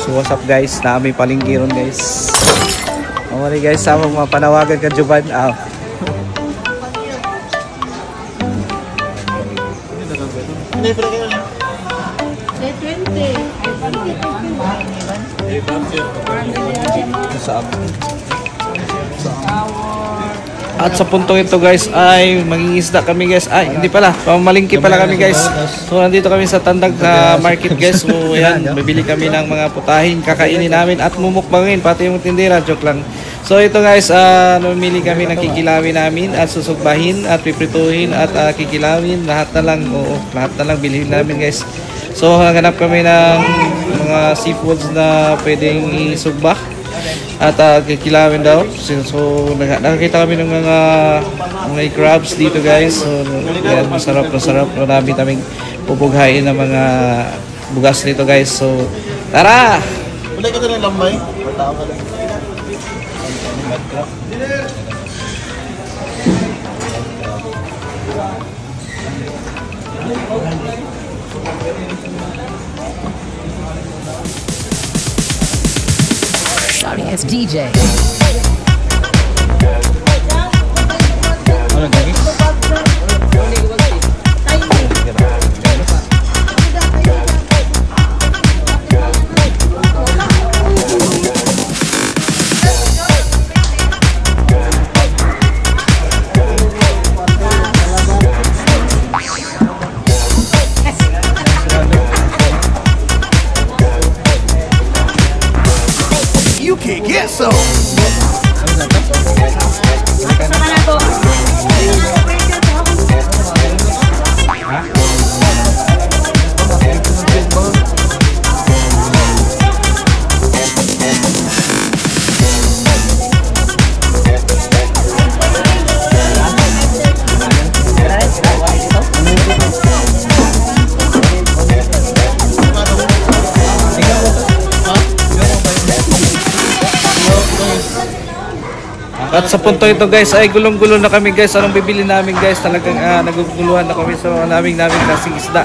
So what's up guys, naami palingki ron guys. Mali guys, sa mga panawagan ka Juban. At sa puntong ito guys ay mangingisda kami guys. Ay hindi pala, pamalingki pala kami guys. So nandito kami sa Tandag Market guys. So ayan, bibili kami ng mga putahin, kakainin namin at mumukbangin pati yung tindera, joke lang. So ito guys, namimili kami ng kikilawin namin at susugbahin at piprituhin at kikilawin, lahat na lang, lahat na lang bilhin namin guys. So hanap kami ng mga seafoods na pwedeng isugbah at kikilawin daw. So nakakita kami ng mga crabs dito guys. So yan, masarap. Marami kaming pupughain ng mga bugas nito guys. So tara! Wala ka ng lambay? Sorry, it's DJ. You can't get some. At sa punto ito guys ay gulong-gulo na kami guys. Anong bibili namin guys? Talagang naguguluhan na kami sa namin klaseng isda.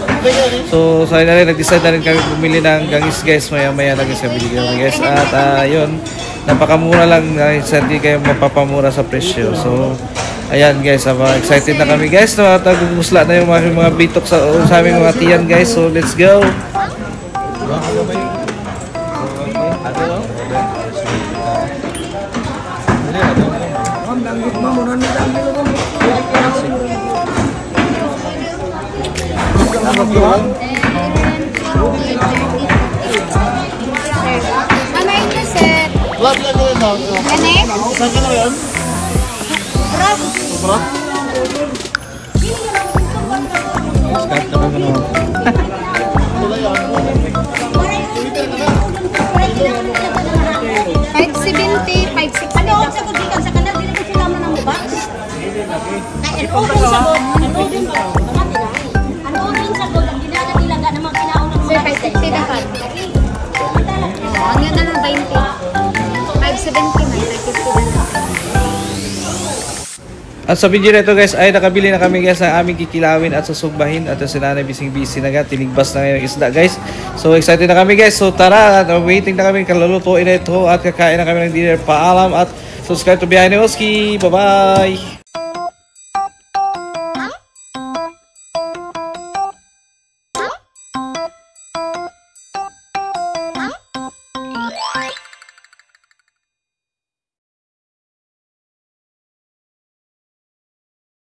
So na rin, nag-decide na rin kami bumili ng gangis guys. Maya-maya lang sa bili kami guys. At yun, napakamura lang. Hindi kayo mapapamura sa presyo. So ayan guys, excited na kami guys. Nagugusla na yung mga bitok sa aming mga tiyan guys. So let's go! At sa video na ito guys ay nakabili na kami guys ng aming kikilawin at susugbahin at si nanay bising-busy na tinigbas na ngayong isda guys. So excited na kami guys. So tara, waiting na kami, kalulutuin na ito at kakain na kami ng dinner. Paalam at subscribe to Behind the Oski. Bye bye!